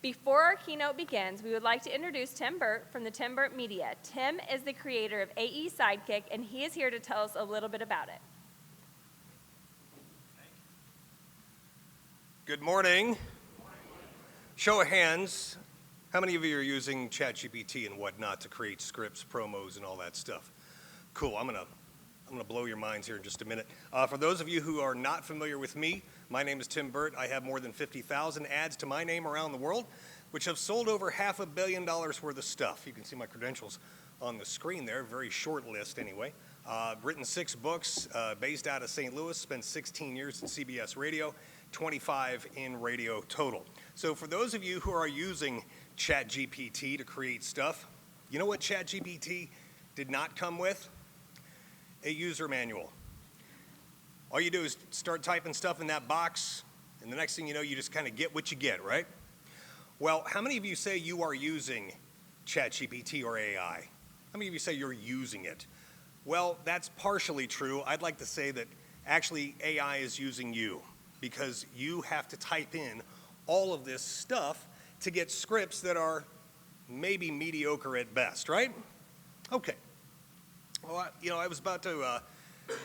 Before our keynote begins, we would like to introduce Tim Burt from the Tim Burt Media. Tim is the creator of AE Sidekick, and he is here to tell us a little bit about it. Good morning. Show of hands, how many of you are using ChatGPT and whatnot to create scripts, promos, and all that stuff? Cool, I'm gonna blow your minds here in just a minute. For those of you who are not familiar with me, my name is Tim Burt. I have more than 50,000 ads to my name around the world, which have sold over $500 million worth of stuff. You can see my credentials on the screen there, very short list anyway. Written 6 books, based out of St. Louis, spent 16 years at CBS Radio, 25 in radio total. So for those of you who are using ChatGPT to create stuff, you know what ChatGPT did not come with? A user manual. All you do is start typing stuff in that box, and the next thing you know, you just kind of get what you get, right? Well, how many of you say you are using ChatGPT or AI? How many of you say you're using it? Well, that's partially true. I'd like to say that actually AI is using you, because you have to type in all of this stuff to get scripts that are maybe mediocre at best, right? Okay. Well, I was about to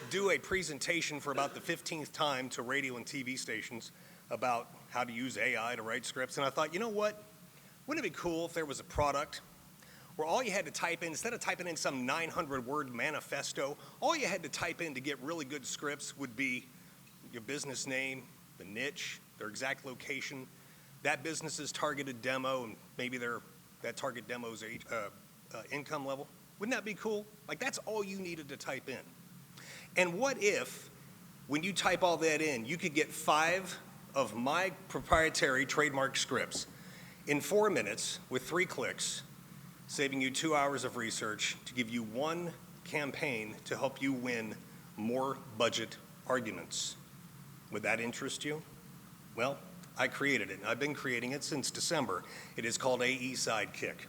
do a presentation for about the 15th time to radio and TV stations about how to use AI to write scripts, and I thought, you know what? Wouldn't it be cool if there was a product where all you had to type in, instead of typing in some 900-word manifesto, all you had to type in to get really good scripts would be your business name, the niche, their exact location, that business's targeted demo, and maybe that target demo's income level. Wouldn't that be cool? Like, that's all you needed to type in. And what if, when you type all that in, you could get 5 of my proprietary trademark scripts in 4 minutes with 3 clicks, saving you 2 hours of research to give you 1 campaign to help you win more budget arguments. Would that interest you? Well, I created it, and I've been creating it since December. It is called AE Sidekick.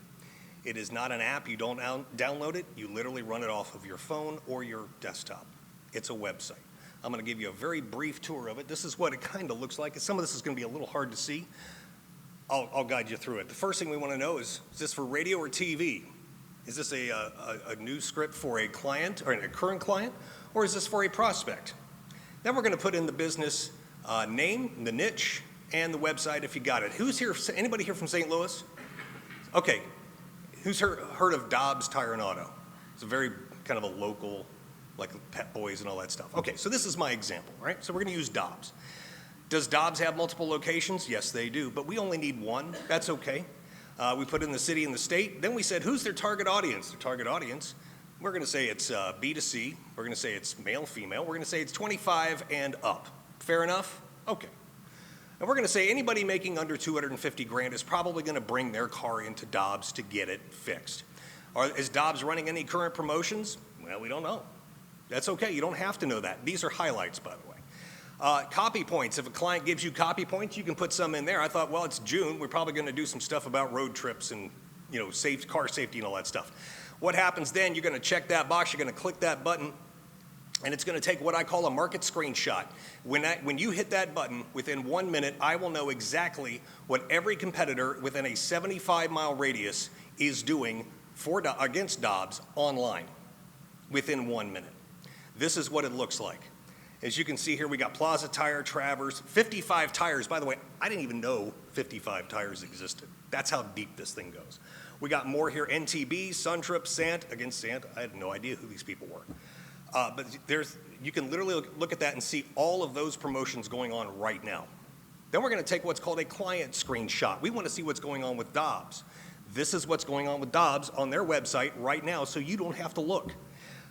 It is not an app. You don't download it. You literally run it off of your phone or your desktop. It's a website. I'm going to give you a very brief tour of it. This is what it kind of looks like. Some of this is going to be a little hard to see. I'll guide you through it. The first thing we want to know is this for radio or TV? Is this a new script for a client or a current client, or is this for a prospect? Then we're going to put in the business name, the niche, and the website if you got it. Who's here? Anybody here from St. Louis? Okay. Who's heard of Dobbs Tire and Auto? It's a very kind of a local, like Pet Boys and all that stuff. Okay, so this is my example, right? So we're going to use Dobbs. Does Dobbs have multiple locations? Yes, they do, but we only need 1. That's okay. We put in the city and the state. Then we said, who's their target audience? Their target audience, we're going to say it's B2C. We're going to say it's male, female. We're going to say it's 25 and up. Fair enough? Okay. And we're going to say anybody making under 250 grand is probably going to bring their car into Dobbs to get it fixed. Is Dobbs running any current promotions? Well, we don't know. That's okay. You don't have to know that. These are highlights, by the way. Copy points. If a client gives you copy points, you can put some in there. I thought, well, it's June. We're probably going to do some stuff about road trips and, car safety and all that stuff. What happens then? You're going to check that box. You're going to click that button. And it's going to take what I call a market screenshot. When you hit that button, within 1 minute, I will know exactly what every competitor within a 75-mile radius is doing against Dobbs online within 1 minute. This is what it looks like. As you can see here, we got Plaza Tire, Travers, 55 tires. By the way, I didn't even know 55 tires existed. That's how deep this thing goes. We got more here, NTB, Suntrip, Sant. Against Sant, I had no idea who these people were. But you can literally look at that and see all of those promotions going on right now. Then we're going to take what's called a client screenshot. We want to see what's going on with Dobbs. This is what's going on with Dobbs on their website right now, so you don't have to look.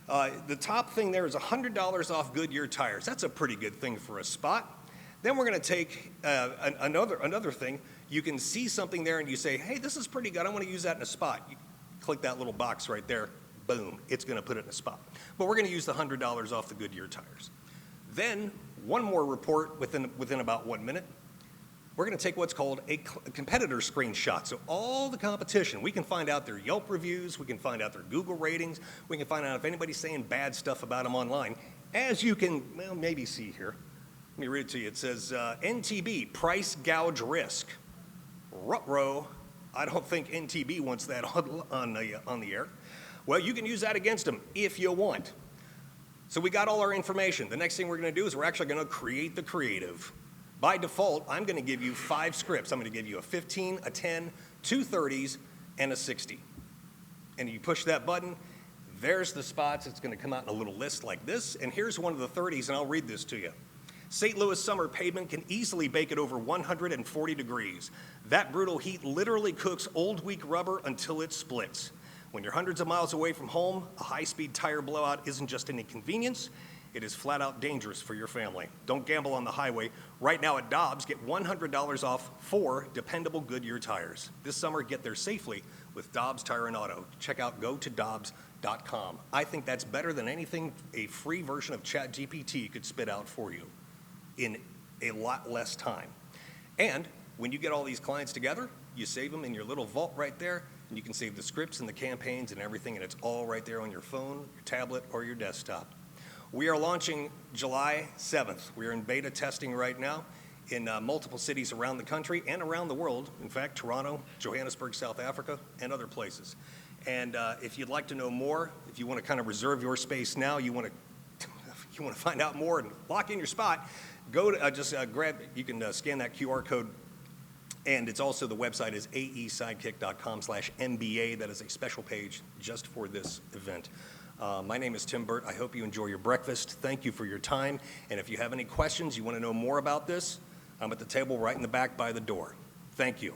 The top thing there is $100 off Goodyear tires. That's a pretty good thing for a spot. Then we're going to take another thing. You can see something there and you say, hey, this is pretty good. I want to use that in a spot. You click that little box right there. Boom, it's going to put it in a spot. But we're going to use the $100 off the Goodyear tires. Then one more report within about 1 minute. We're going to take what's called a competitor screenshot. So all the competition, we can find out their Yelp reviews, we can find out their Google ratings, we can find out if anybody's saying bad stuff about them online. As you can, maybe see here. Let me read it to you. It says, NTB, price gouge risk. Ruh-roh, I don't think NTB wants that on the air. Well, you can use that against them if you want. So we got all our information. The next thing we're going to do is we're actually going to create the creative. By default, I'm going to give you 5 scripts. I'm going to give you a 15, a 10, 2 30s, and a 60. And you push that button, there's the spots. It's going to come out in a little list like this. And here's one of the 30s, and I'll read this to you. St. Louis summer pavement can easily bake at over 140 degrees. That brutal heat literally cooks old, weak rubber until it splits. When you're hundreds of miles away from home, a high-speed tire blowout isn't just an inconvenience. It is flat out dangerous for your family. Don't gamble on the highway. Right now at Dobbs, get $100 off 4 dependable Goodyear tires. This summer, get there safely with Dobbs Tire and Auto. Check out gotodobbs.com. I think that's better than anything a free version of ChatGPT could spit out for you in a lot less time. And when you get all these clients together, you save them in your little vault right there, and you can save the scripts and the campaigns and everything, and it's all right there on your phone, your tablet, or your desktop. We are launching July 7th. We are in beta testing right now in multiple cities around the country and around the world. In fact, Toronto, Johannesburg, South Africa, and other places. And if you'd like to know more, if you want to kind of reserve your space now, you want to find out more and lock in your spot, go to you can scan that QR code. And it's also, the website is aesidekick.com/MBA. That is a special page just for this event. My name is Tim Burt. I hope you enjoy your breakfast. Thank you for your time. And if you have any questions, you want to know more about this, I'm at the table right in the back by the door. Thank you.